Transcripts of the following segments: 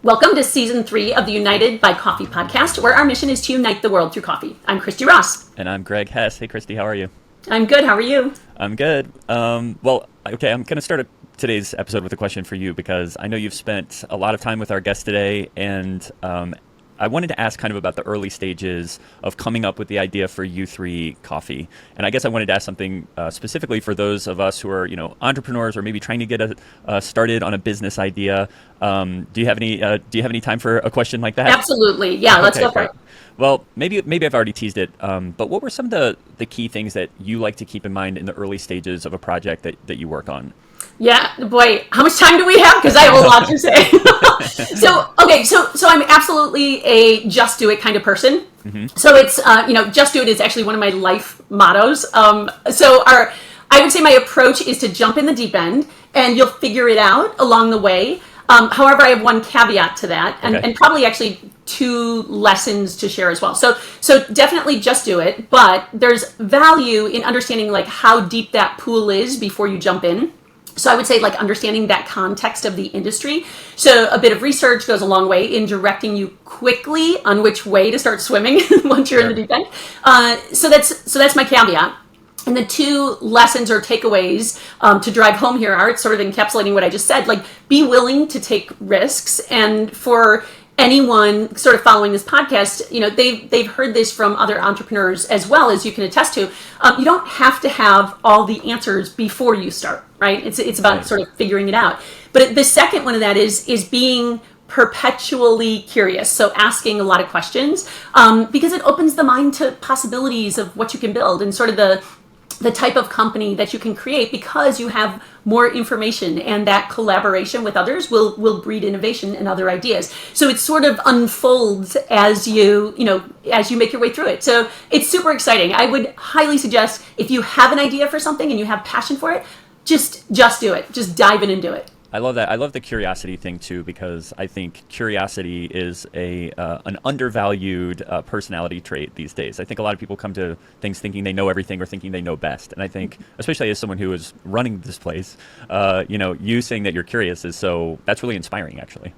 Welcome to Season 3 of the United by Coffee podcast, where our mission is to unite the world through coffee. I'm Christy Ross. And I'm Greg Hess. Hey, Christy, how are you? I'm good. How are you? I'm good. I'm going to start today's episode with a question for you because I know you've spent a lot of time with our guest today, and I wanted to ask kind of about the early stages of coming up with the idea for U3 Coffee. And I guess I wanted to ask something specifically for those of us who are, entrepreneurs or maybe trying to get started on a business idea. Do you have any time for a question like that? Absolutely. Yeah, let's go for it. Well, maybe I've already teased it, but what were some of the key things that you like to keep in mind in the early stages of a project that you work on? Yeah, boy, how much time do we have? Because I have a lot to say. So I'm absolutely a just do it kind of person. Mm-hmm. So it's, just do it is actually one of my life mottos. I would say my approach is to jump in the deep end and you'll figure it out along the way. However, I have one caveat to that and probably actually two lessons to share as well. So definitely just do it, but there's value in understanding like how deep that pool is before you jump in. So I would say like understanding that context of the industry. So a bit of research goes a long way in directing you quickly on which way to start swimming once you're in the deep end. So that's my caveat. And the two lessons or takeaways to drive home here are sort of encapsulating what I just said, like be willing to take risks. And for anyone sort of following this podcast, they've heard this from other entrepreneurs as well, as you can attest to. You don't have to have all the answers before you start, right? It's about sort of figuring it out. But the second one of that is being perpetually curious. So asking a lot of questions because it opens the mind to possibilities of what you can build and sort of the type of company that you can create because you have more information, and that collaboration with others will breed innovation and other ideas. So it sort of unfolds as you make your way through it. So it's super exciting. I would highly suggest if you have an idea for something and you have passion for it, just do it. Just dive in and do it. I love that. I love the curiosity thing too, because I think curiosity is an undervalued personality trait these days. I think a lot of people come to things thinking they know everything or thinking they know best. And I think, especially as someone who is running this place, you saying that you're curious that's really inspiring, actually.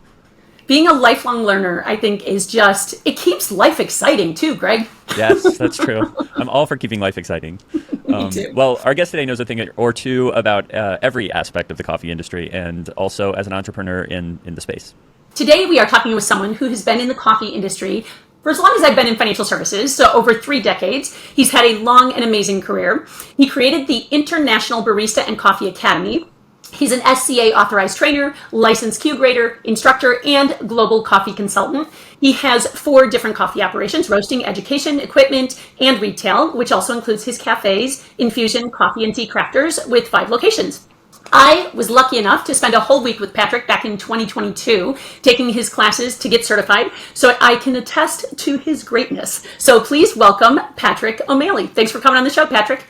Being a lifelong learner, I think, it keeps life exciting too, Greg. Yes, that's true. I'm all for keeping life exciting. Me too. Well, our guest today knows a thing or two about every aspect of the coffee industry and also as an entrepreneur in the space. Today, we are talking with someone who has been in the coffee industry for as long as I've been in financial services, so over 3 decades. He's had a long and amazing career. He created the International Barista and Coffee Academy. He's an SCA authorized trainer, licensed Q grader, instructor, and global coffee consultant. He has 4 different coffee operations: roasting, education, equipment, and retail, which also includes his cafes, infusion, coffee, and tea crafters with 5 locations. I was lucky enough to spend a whole week with Patrick back in 2022, taking his classes to get certified, so I can attest to his greatness. So please welcome Patrick O'Malley. Thanks for coming on the show, Patrick.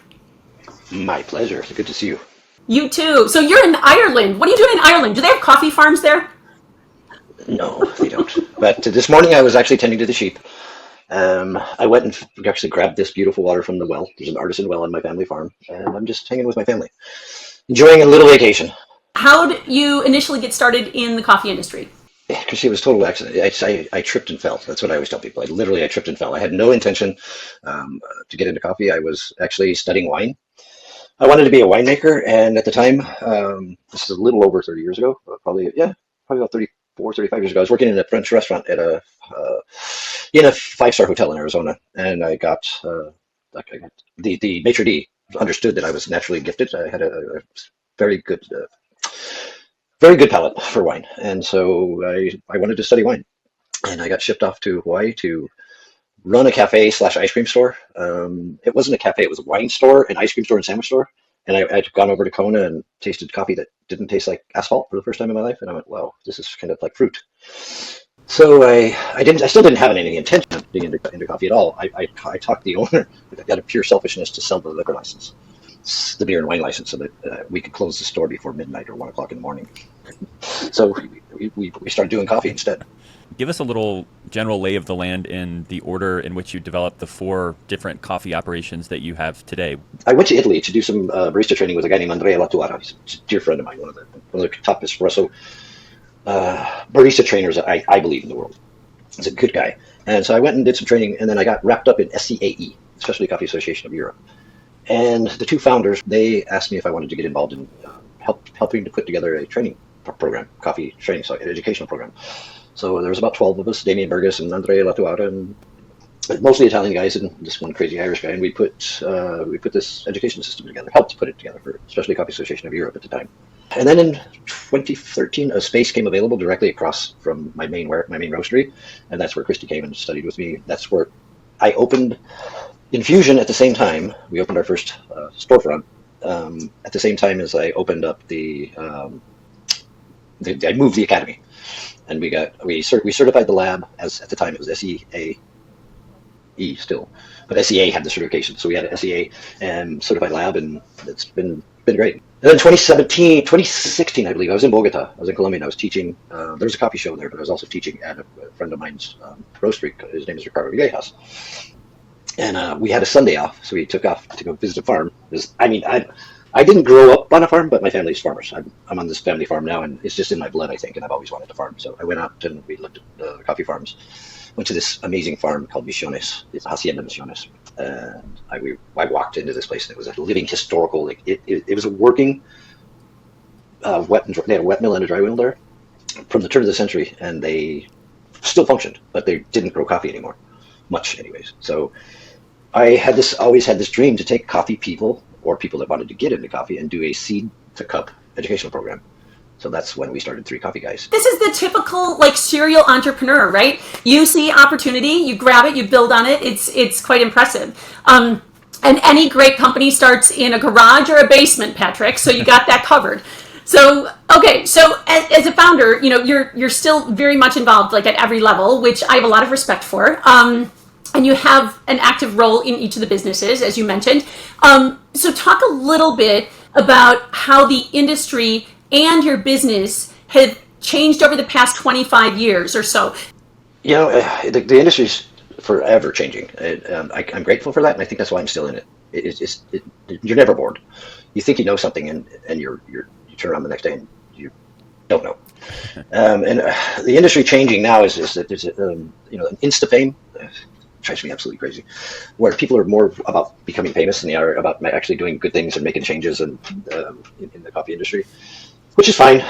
My pleasure. It's good to see you. You too. So you're in Ireland. What are you doing in Ireland? Do they have coffee farms there? No, they don't. But this morning I was actually tending to the sheep. I went and actually grabbed this beautiful water from the well. There's an artisan well on my family farm, and I'm just hanging with my family, enjoying a little vacation. How did you initially get started in the coffee industry? Because it was a total accident. I tripped and fell. That's what I always tell people. I tripped and fell. I had no intention to get into coffee. I was actually studying wine. I wanted to be a winemaker, and at the time, this is a little over 30 years ago, probably about 34, 35 years ago, I was working in a French restaurant at in a 5-star hotel in Arizona, and I got the maitre d' understood that I was naturally gifted. I had a very good palate for wine, and so I wanted to study wine, and I got shipped off to Hawaii to run a cafe / ice cream store. It wasn't a cafe, it was a wine store, an ice cream store, and sandwich store. And I'd gone over to Kona and tasted coffee that didn't taste like asphalt for the first time in my life. And I went, wow, this is kind of like fruit. So I still didn't have any intention of being into coffee at all. I talked the owner out of pure selfishness to sell the liquor license, the beer and wine license, so that we could close the store before midnight or 1 o'clock in the morning. So we started doing coffee instead. Give us a little general lay of the land in the order in which you developed the 4 different coffee operations that you have today. I went to Italy to do some barista training with a guy named Andrea Latuara. He's a dear friend of mine, one of the top espresso barista trainers that I believe in the world. He's a good guy. And so I went and did some training, and then I got wrapped up in SCAE, Specialty Coffee Association of Europe. And the two founders, they asked me if I wanted to get involved in helping to put together a training program, coffee training, so an educational program. So there was about 12 of us, Damien Burgess and Andrea Latuada, and mostly Italian guys and this one crazy Irish guy. And we put this education system together, helped put it together for Specialty Coffee Association of Europe at the time. And then in 2013, a space came available directly across from my main roastery, and that's where Christy came and studied with me. That's where I opened Infusion at the same time. We opened our first storefront at the same time as I opened up I moved the academy, and we certified the lab. As at the time it was SEAE still, but SEA had the certification, so we had an SEA and certified lab, and it's been great. And then 2016, I believe, I was in Bogota. I was in Colombia, and I was teaching. There was a coffee show there, but I was also teaching at a friend of mine's roastery. His name is Ricardo Villegas. And we had a Sunday off, so we took off to go visit a farm. I didn't grow up on a farm, but my family's farmers. I'm on this family farm now, and it's just in my blood, I think, and I've always wanted to farm. So I went out and we looked at coffee farms. Went to this amazing farm called Misiones. It's Hacienda Misiones. And I walked into this place, and it was a living historical. It was a working they had a wet mill and a dry mill there from the turn of the century, and they still functioned, but they didn't grow coffee anymore, much anyways. So I always had this dream to take coffee people or people that wanted to get into coffee and do a seed to cup educational program. So that's when we started Three Coffee Guys. This is the typical serial entrepreneur, right? You see opportunity, you grab it, you build on it. It's quite impressive. And any great company starts in a garage or a basement, Patrick. So you got that covered. So okay, so as a founder, you're still very much involved, at every level, which I have a lot of respect for. And you have an active role in each of the businesses, as you mentioned. So talk a little bit about how the industry and your business have changed over the past 25 years or so. The industry's forever changing. I'm grateful for that, and I think that's why I'm still in it. You're never bored. You think you know something, and you turn around the next day and you don't know. And the industry changing now is that there's an insta fame. Drives me absolutely crazy, where people are more about becoming famous than they are about actually doing good things and making changes in the coffee industry, which is fine.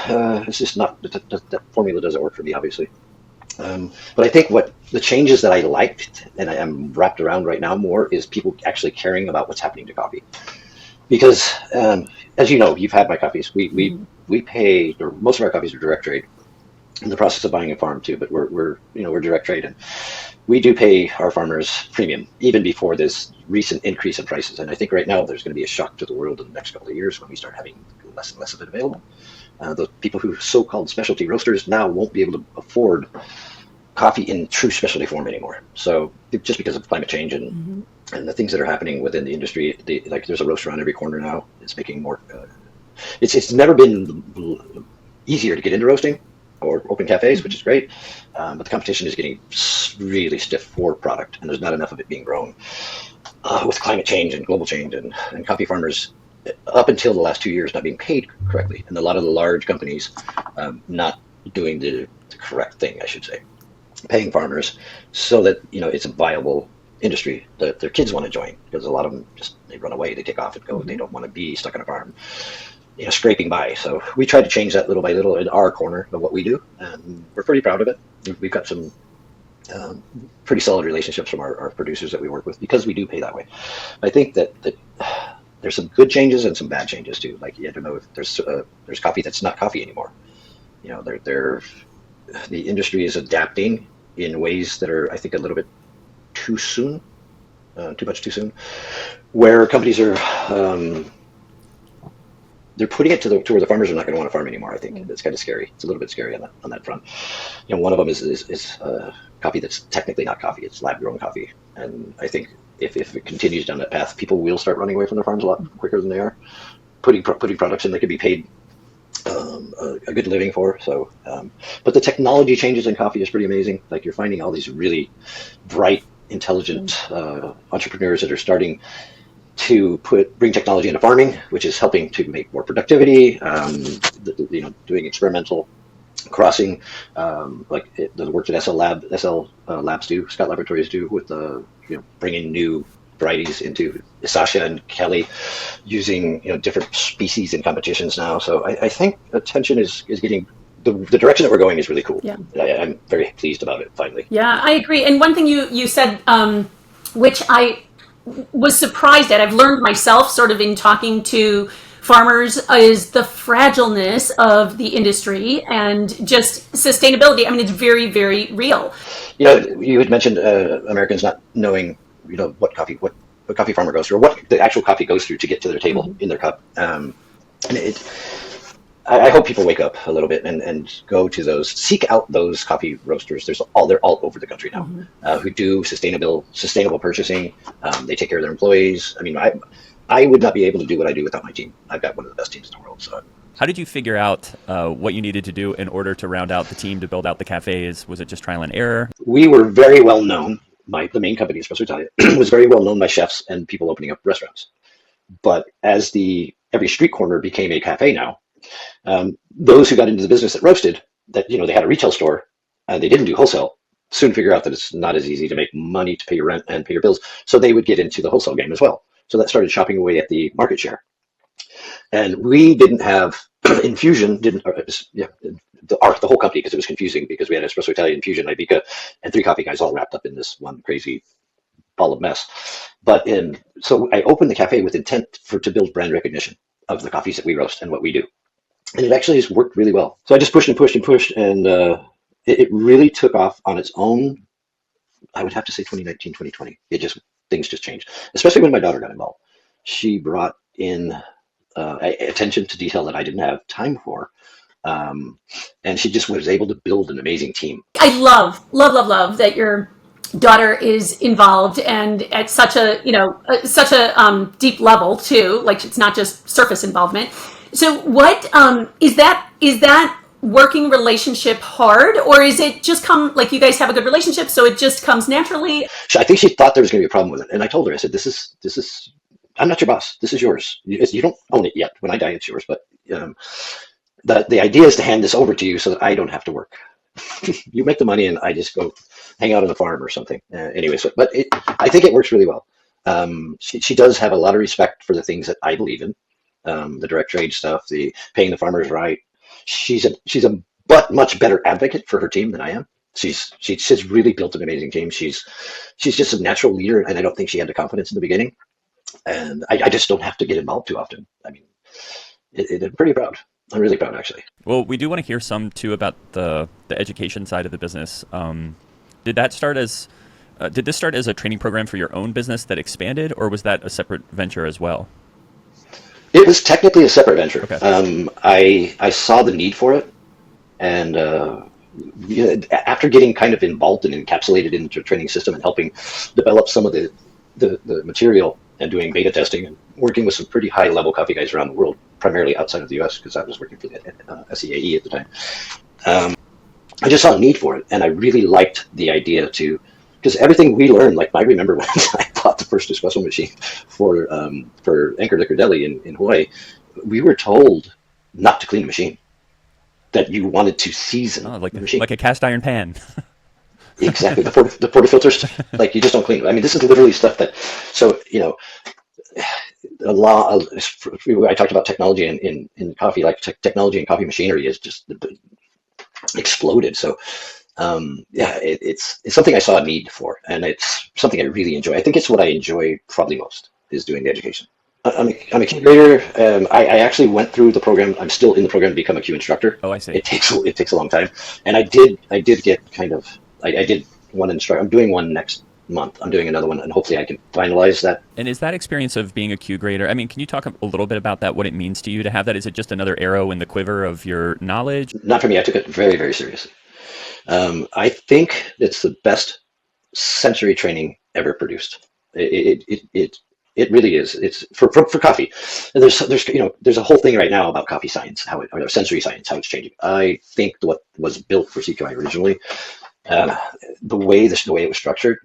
It's just not that formula doesn't work for me, obviously. But I think what the changes that I liked and I am wrapped around right now more is people actually caring about what's happening to coffee, because as you know, you've had my coffees. We pay, or most of our coffees are direct trade. In the process of buying a farm too, but we're direct trade, and we do pay our farmers premium even before this recent increase in prices. And I think right now there's going to be a shock to the world in the next couple of years when we start having less and less of it available. The people who so-called specialty roasters now won't be able to afford coffee in true specialty form anymore. So just because of climate change and the things that are happening within the industry, there's a roaster on every corner now. It's making more. It's never been easier to get into roasting or open cafes, which is great, but the competition is getting really stiff for product, and there's not enough of it being grown. With climate change and global change and coffee farmers, up until the last 2 years, not being paid correctly, and a lot of the large companies not doing the correct thing, I should say, paying farmers so that it's a viable industry that their kids want to join, because a lot of them they run away, they take off and go, they don't want to be stuck on a farm. Scraping by. So we try to change that little by little in our corner of what we do, and we're pretty proud of it. We've got some pretty solid relationships from our producers that we work with, because we do pay that way. I think that there's some good changes and some bad changes too. I don't know if there's coffee that's not coffee anymore. The industry is adapting in ways that are, I think, a little bit too soon, too much too soon, where companies are they're putting it to where the farmers are not going to want to farm anymore. I think it's kind of scary. It's a little bit scary on that front. One of them is coffee that's technically not coffee. It's lab grown coffee, and I think if it continues down that path, people will start running away from their farms a lot quicker than they are putting products in they could be paid a good living for. So, but the technology changes in coffee is pretty amazing. You're finding all these really bright, intelligent entrepreneurs that are starting to bring technology into farming, which is helping to make more productivity, doing experimental crossing, the work that SL Labs do, Scott Laboratories do with bringing new varieties into Sasha and Kelly, using different species in competitions now. So I think attention is getting the direction that we're going is really cool. Yeah. I'm very pleased about it finally. Yeah, I agree. And one thing you said, which I was surprised at, I've learned myself sort of in talking to farmers, is the fragileness of the industry and just sustainability. I mean, it's very, very real. You had mentioned Americans not knowing, what coffee farmer goes through, or what the actual coffee goes through to get to their table in their cup. And I hope people wake up a little bit and go to seek out those coffee roasters. They're all over the country now, who do sustainable purchasing. They take care of their employees. I mean, I would not be able to do what I do without my team. I've got one of the best teams in the world. So, how did you figure out what you needed to do in order to round out the team to build out the cafes? Was it just trial and error? We were very well known. The main company, Espresso Italia, was very well known by chefs and people opening up restaurants. But as every street corner became a cafe now, those who got into the business that roasted, that they had a retail store, they didn't do wholesale, soon figure out that it's not as easy to make money to pay your rent and pay your bills. So they would get into the wholesale game as well. So that started chopping away at the market share. And we didn't have infusion, the whole company, because it was confusing, because we had Espresso Italia, Infusion, Ibica, and 3 coffee guys all wrapped up in this one crazy ball of mess. But so I opened the cafe with intent to build brand recognition of the coffees that we roast and what we do. And it actually has worked really well. So I just pushed and pushed and pushed, and it really took off on its own. I would have to say 2019, 2020. Things just changed, especially when my daughter got involved. She brought in attention to detail that I didn't have time for. And she just was able to build an amazing team. I love that your daughter is involved, and at such a deep level too. Like, it's not just surface involvement. So what is that working relationship hard, or is it just come, like, you guys have a good relationship, so it just comes naturally? I think she thought there was going to be a problem with it, and I told her, I said, this is I'm not your boss. This is yours. You don't own it yet. When I die, it's yours. But the idea is to hand this over to you so that I don't have to work. You make the money, and I just go hang out on the farm or something. I think it works really well. She does have a lot of respect for the things that I believe in, the direct trade stuff, the paying the farmers right. She's a much better advocate for her team than I am. She's really built an amazing team. She's just a natural leader, and I don't think she had the confidence in the beginning. And I just don't have to get involved too often. I mean, I'm pretty proud. I'm really proud, actually. Well, we do want to hear some too about the education side of the business. Did this start as a training program for your own business that expanded, or was that a separate venture as well? It was technically a separate venture. Okay. I saw the need for it, and after getting kind of involved and encapsulated into a training system and helping develop some of the material and doing beta testing and working with some pretty high level coffee guys around the world, primarily outside of the US, because I was working for the SEAE at the time. I just saw a need for it, and I really liked the idea because everything we learned, like I remember when I bought the first espresso machine for Anchor Liquor Deli in Hawaii, we were told not to clean the machine, that you wanted to season the machine. Like a cast iron pan. Exactly. The portafilters, like, you just don't clean it. I mean, this is literally stuff that, so, I talked about technology in coffee, like technology and coffee machinery is just exploded. So, it's something I saw a need for, and it's something I really enjoy. I think it's what I enjoy probably most, is doing the education. I'm a Q grader. I actually went through the program. I'm still in the program to become a Q instructor. Oh, I see. It takes a long time, and I did get kind of. I did one instructor. I'm doing one next month. I'm doing another one, and hopefully I can finalize that. And is that experience of being a Q grader, I mean, can you talk a little bit about that, what it means to you to have that? Is it just another arrow in the quiver of your knowledge? Not for me. I took it very, very seriously. I think it's the best sensory training ever produced. It really is. It's for coffee. And there's a whole thing right now about coffee science, or sensory science, how it's changing. I think what was built for CQI originally, the way it was structured,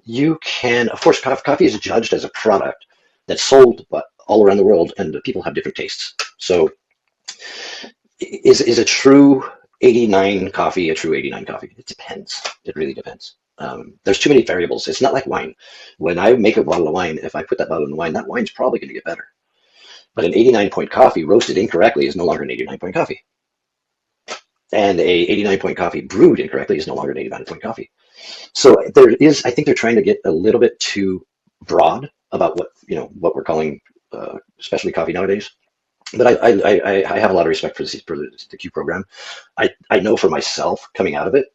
you can, of course, coffee is judged as a product that's sold all around the world, and people have different tastes. So is a true 89 coffee a true 89 coffee? It depends. It really depends. There's too many variables. It's not like wine. When I make a bottle of wine, if I put that bottle in the wine, that wine's probably going to get better. But an 89 point coffee roasted incorrectly is no longer an 89 point coffee. And a 89 point coffee brewed incorrectly is no longer an 89 point coffee. So I think they're trying to get a little bit too broad about what we're calling specialty coffee nowadays. But I have a lot of respect for the Q program. I know for myself coming out of it,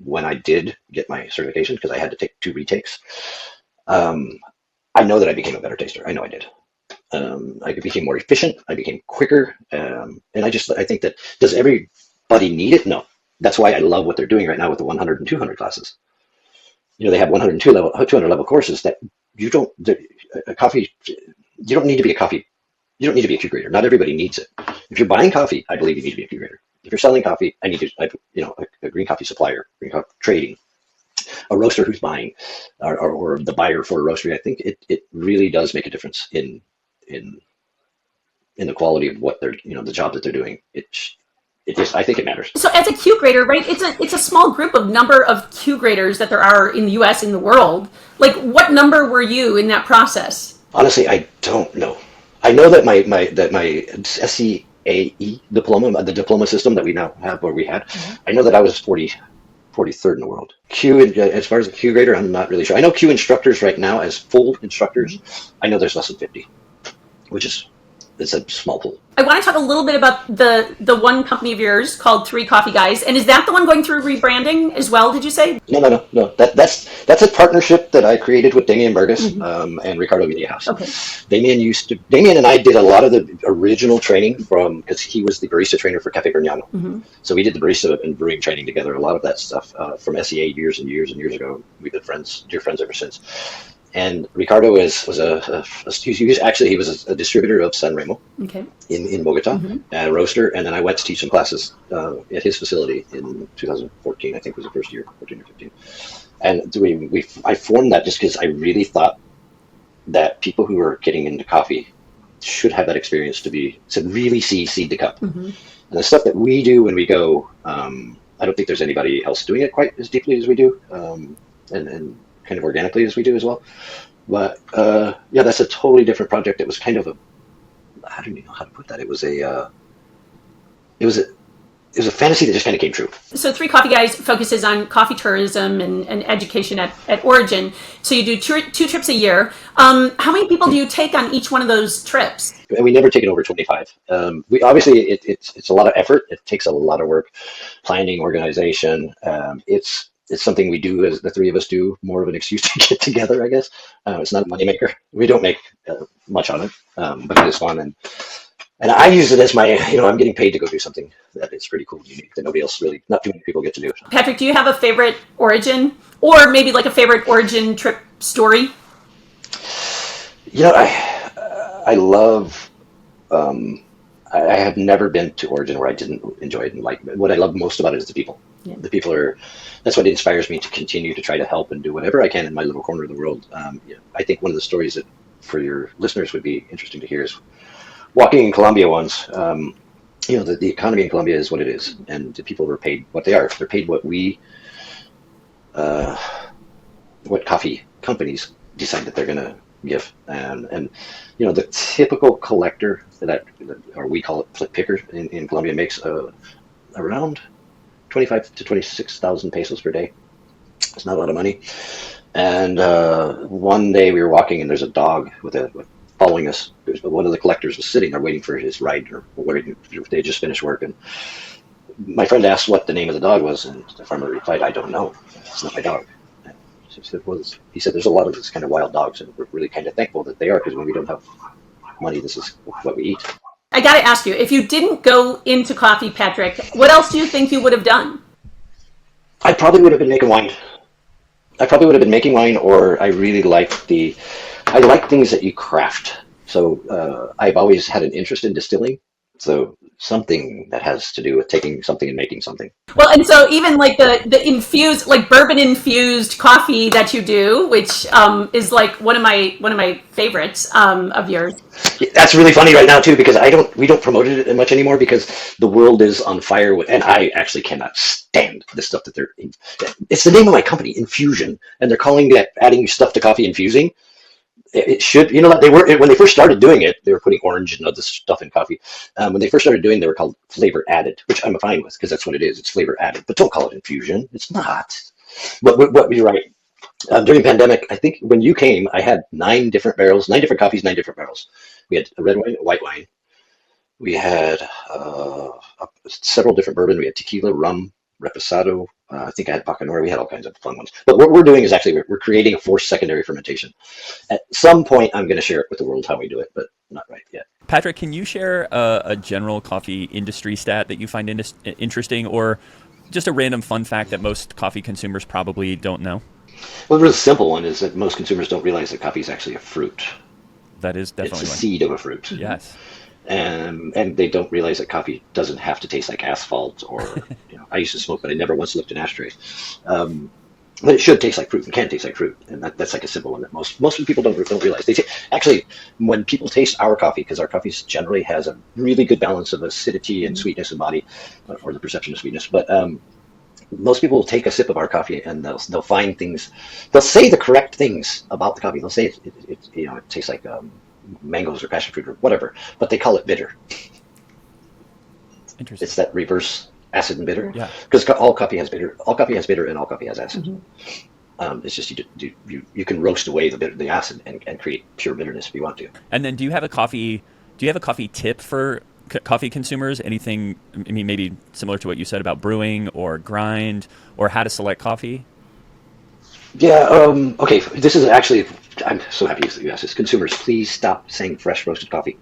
when I did get my certification, because I had to take 2 retakes, I know that I became a better taster. I know I did. I became more efficient. I became quicker. And I think that, does everybody need it? No. That's why I love what they're doing right now with the 100 and 200 classes. They have 200 level courses that you don't need to be a coffee. You don't need to be a Q grader. Not everybody needs it. If you're buying coffee, I believe you need to be a Q grader. If you're selling coffee, a green coffee supplier, green coffee trading, a roaster who's buying, or the buyer for a roastery. I think it really does make a difference in the quality of what they're, the job that they're doing. I think it matters. So as a Q grader, right, it's a small group of number of Q graders that there are in the US, in the world. Like, what number were you in that process? Honestly, I don't know. I know that my SCAE diploma, the diploma system that we now have, or we had, I know that I was 43rd in the world. Q, as far as a Q grader, I'm not really sure. I know Q instructors right now, as full instructors, I know there's less than 50, which is, it's a small pool. I want to talk a little bit about the one company of yours called 3 Coffee Guys, and is that the one going through rebranding as well? Did you say? No. That's a partnership that I created with Damien Burgess and Ricardo Villegas. Okay. Damien and I did a lot of the original training because he was the barista trainer for Cafe Grignano. So we did the barista and brewing training together. A lot of that stuff from SEA years and years and years ago. We've been dear friends ever since. And Ricardo he was a distributor of San Remo in Bogota, and a roaster. And then I went to teach some classes at his facility in 2014. I think was the first year, 14 or 15. And I formed that just because I really thought that people who are getting into coffee should have that experience to really see seed to cup. And the stuff that we do when we go, I don't think there's anybody else doing it quite as deeply as we do, and kind of organically as we do as well. But that's a totally different project. It was kind of I don't even know how to put that. It was a fantasy that just kind of came true. So 3 Coffee Guys focuses on coffee tourism and education at origin. So you do 2 trips a year. How many people do you take on each one of those trips? And we never take it over 25. We obviously it's a lot of effort. It takes a lot of work, planning, organization. It's something we do, as the 3 of us do, more of an excuse to get together, I guess. It's not a moneymaker. We don't make much on it, but it is fun. And I use it as I'm getting paid to go do something that is pretty cool and unique that not too many people get to do. Patrick, do you have a favorite origin, or maybe like a favorite origin trip story? I love, I have never been to Origin where I didn't enjoy it and like it. What I love most about it is the people. Yeah. The people that's what inspires me to continue to try to help and do whatever I can in my little corner of the world. I think one of the stories that for your listeners would be interesting to hear is walking in Colombia once. The economy in Colombia is what it is, and the people are paid what they are. They're paid what what coffee companies decide that they're going to give. And the typical collector or we call it flip picker in Colombia makes around 25 to 26,000 pesos per day. It's not a lot of money. And one day we were walking and there's a dog following us. One of the collectors was sitting there waiting for his ride, or they just finished work. And my friend asked what the name of the dog was, and the farmer replied, "I don't know. It's not my dog." He said, "There's a lot of these kind of wild dogs, and we're really kind of thankful that they are, because when we don't have money, this is what we eat." I got to ask you, if you didn't go into coffee, Patrick, what else do you think you would have done? I probably would have been making wine. Or I really like things that you craft. So I've always had an interest in distilling. So something that has to do with taking something and making something. Well, and so even like the infused, like bourbon infused coffee that you do, which is like one of my favorites of yours. That's really funny right now too, because we don't promote it much anymore because the world is on fire with, and I actually cannot stand the stuff that it's the name of my company, Infusion, and they're calling that adding stuff to coffee infusing. It should, they were, when they first started doing it, they were putting orange and other stuff in coffee. When they first started doing it, they were called flavor added, which I'm fine with because that's what it is. It's flavor added, but don't call it infusion. It's not. But you're right. During pandemic, I think when you came, I had 9 different barrels, 9 different coffees, 9 different barrels. We had a red wine, a white wine. We had several different bourbon. We had tequila, rum, reposado. I think I had Bacanora. We had all kinds of fun ones. But what we're doing is actually we're creating a forced secondary fermentation. At some point, I'm going to share it with the world how we do it, but not right yet. Patrick, can you share a general coffee industry stat that you find interesting, or just a random fun fact that most coffee consumers probably don't know? Well, the real simple one is that most consumers don't realize that coffee is actually a fruit. That is definitely it's a one. seed of a fruit. Yes. And they don't realize that coffee doesn't have to taste like asphalt or, I used to smoke, but I never once looked in ashtrays. But it should taste like fruit and can taste like fruit. And that's like a simple one that most people don't realize. Actually, when people taste our coffee, because our coffee generally has a really good balance of acidity and sweetness in body, or the perception of sweetness. But most people will take a sip of our coffee and they'll find things, they'll say the correct things about the coffee. They'll say it tastes like mangoes or passion fruit or whatever, but they call it bitter. Interesting. It's that reverse acid and bitter. Yeah. Because all coffee has bitter. All coffee has bitter, and all coffee has acid. Mm-hmm. It's just you can roast away the acid and create pure bitterness if you want to. And then, do you have a coffee tip for coffee consumers? Anything? I mean, maybe similar to what you said about brewing or grind or how to select coffee. Yeah. Okay. This is actually. I'm so happy you asked this. Consumers, please stop saying fresh roasted coffee.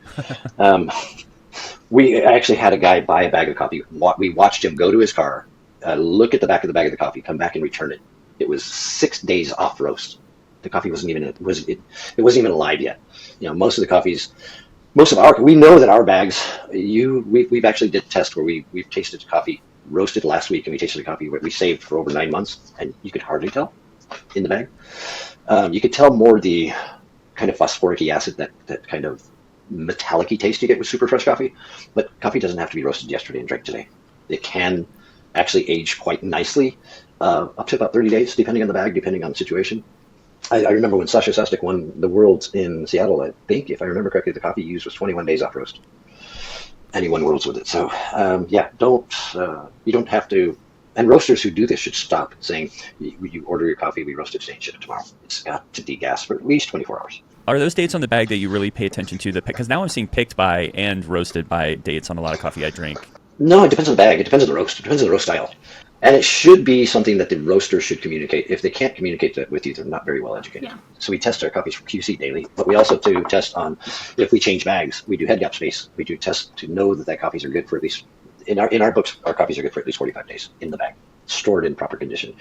We actually had a guy buy a bag of coffee. We watched him go to his car, look at the back of the bag of the coffee, come back and return it. It was 6 days off roast. The coffee wasn't even it wasn't even alive yet. Most of the coffees, we know that our bags. We've actually did a test where we've tasted coffee roasted last week, and we tasted a coffee we saved for over 9 months, and you could hardly tell in the bag. You could tell more the kind of phosphoric acid, that kind of metallic-y taste you get with super fresh coffee. But coffee doesn't have to be roasted yesterday and drank today. It can actually age quite nicely, up to about 30 days, depending on the bag, depending on the situation. I remember when Sasha Sostek won the Worlds in Seattle, I think, if I remember correctly, the coffee he used was 21 days off roast. And he won Worlds with it. So, you don't have to. And roasters who do this should stop saying, you order your coffee, we roast it today and ship it tomorrow. It's got to degas for at least 24 hours. Are those dates on the bag that you really pay attention to? Because now I'm seeing picked by and roasted by dates on a lot of coffee I drink. No, it depends on the bag. It depends on the roast. It depends on the roast style. And it should be something that the roaster should communicate. If they can't communicate that with you, they're not very well educated. Yeah. So we test our coffees for QC daily, but we also do test on if we change bags. We do head gap space. We do test to know that coffees are good for at least, in our books, our coffees are good for at least 45 days in the bag, stored in proper condition.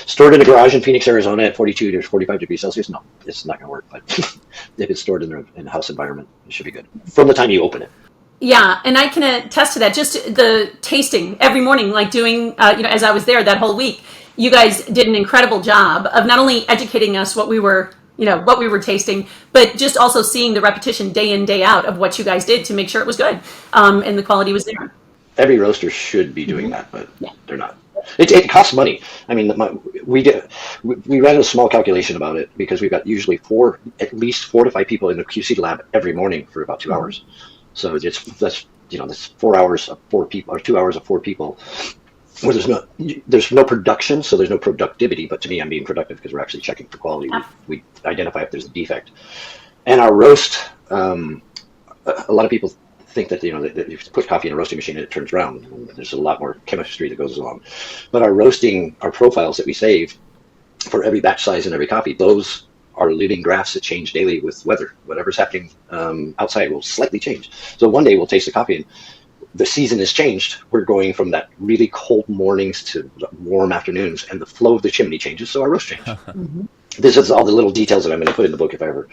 Stored in a garage in Phoenix, Arizona at 42 to 45 degrees Celsius, no, it's not going to work. But if it's stored in a house environment, it should be good from the time you open it. Yeah, and I can attest to that. Just the tasting every morning, like doing, as I was there that whole week, you guys did an incredible job of not only educating us what we were tasting, but just also seeing the repetition day in, day out of what you guys did to make sure it was good, and the quality was there. Every roaster should be doing that, but they're not. It costs money. I mean, we ran a small calculation about it because we've got usually at least 4 to 5 people in the QC lab every morning for about 2 hours. So that's 4 hours of 4 people, or 2 hours of 4 people, where there's no production, so there's no productivity. But to me, I'm being productive because we're actually checking for quality. We identify if there's a defect. And our roast, a lot of people think that that you put coffee in a roasting machine and it turns brown. There's a lot more chemistry that goes along. But our profiles that we save for every batch size and every coffee, those are living graphs that change daily with weather. Whatever's happening outside will slightly change. So one day we'll taste the coffee and the season has changed. We're going from that really cold mornings to warm afternoons, and the flow of the chimney changes, so our roast changes. Mm-hmm. This is all the little details that I'm going to put in the book if I ever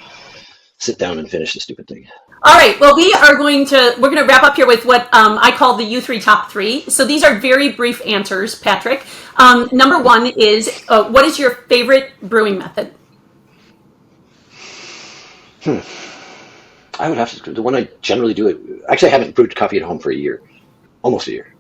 sit down and finish the stupid thing. All right. Well, we're going to wrap up here with what I call the U3 top three. So these are very brief answers, Patrick. Number one is, what is your favorite brewing method? I would have to, the one I generally do it. Actually, I haven't brewed coffee at home for a year, almost a year.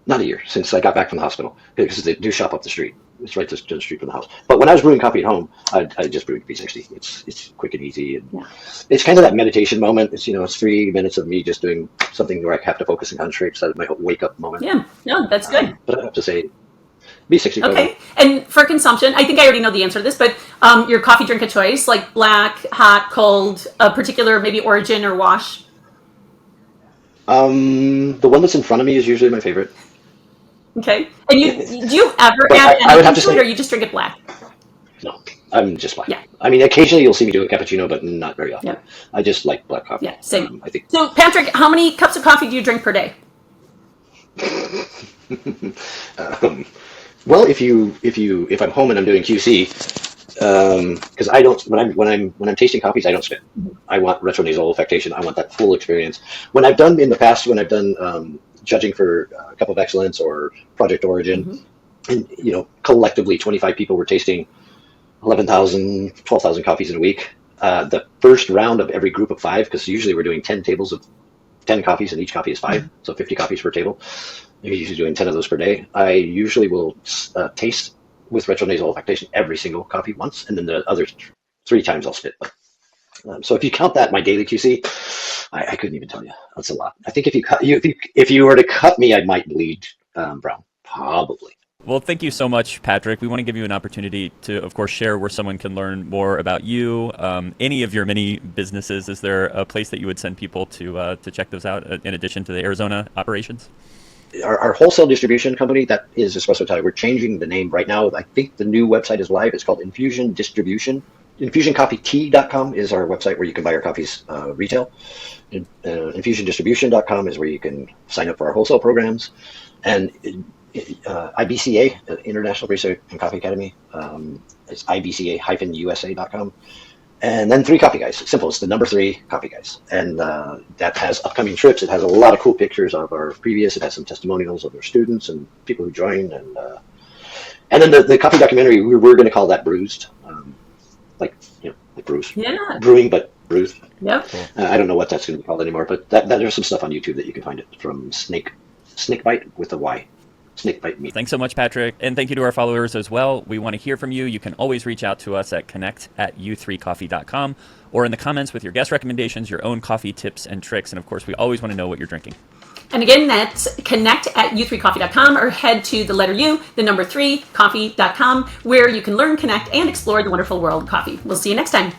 Not a year, since I got back from the hospital, because they do shop up the street. It's right to the street from the house. But when I was brewing coffee at home, I just brewed V60. It's quick and easy, and Yeah. it's kind of that meditation moment. It's 3 minutes of me just doing something where I have to focus and concentrate. So my wake up moment. Yeah. No, that's good. But I have to say, V60. Okay. And for consumption, I think I already know the answer to this, but your coffee drink of choice, like black, hot, cold, a particular maybe origin or wash. The one that's in front of me is usually my favorite. Okay. And do you ever But add I would have anything to to it, say, or you just drink it black? no, I'm just black. Yeah. I mean, occasionally you'll see me do a cappuccino, but not very often. Yeah. I just like black coffee. Yeah. Same. I think. So, Patrick, how many cups of coffee do you drink per day? Um, well, if I'm home and I'm doing QC, because I don't when I'm tasting coffees, I don't spit. I want retronasal olfaction. I want that full experience. When I've done judging for Cup of Excellence or Project Origin, and collectively 25 people were tasting 11,000, 12,000 coffees in a week. The first round of every group of 5, because usually we're doing 10 tables of 10 coffees, and each coffee is 5, so 50 coffees per table. You're usually doing 10 of those per day. I usually will taste with retronasal olfaction every single coffee once, and then the other 3 times I'll spit. So if you count that, my daily QC, I couldn't even tell you. That's a lot. I think if you were to cut me, I might bleed brown, probably. Well, thank you so much, Patrick. We want to give you an opportunity to, of course, share where someone can learn more about you, any of your many businesses. Is there a place that you would send people to check those out in addition to the Arizona operations? Our wholesale distribution company, that is Espresso Italia. We're changing the name right now. I think the new website is live. It's called Infusion Distribution. InfusionCoffeeTea.com is our website where you can buy our coffees retail. InfusionDistribution.com is where you can sign up for our wholesale programs. And IBCA, International Barista Coffee Academy, it's IBCA-USA.com. And then 3 Coffee Guys. It's simple. It's the number 3 Coffee Guys. And that has upcoming trips. It has a lot of cool pictures of our previous. It has some testimonials of their students and people who joined. And then the coffee documentary, we're going to call that Bruised. Like Bruce. Yeah. Brewing, but Bruised. Yep. I don't know what that's going to be called anymore, but there's some stuff on YouTube that you can find it from Snakebite with a Y. Snakebite meat. Thanks so much, Patrick. And thank you to our followers as well. We want to hear from you. You can always reach out to us at connect@u3coffee.com or in the comments with your guest recommendations, your own coffee tips and tricks. And of course, we always want to know what you're drinking. And again, that's connect@u3coffee.com or head to the letter U, the number 3, coffee.com, where you can learn, connect, and explore the wonderful world of coffee. We'll see you next time.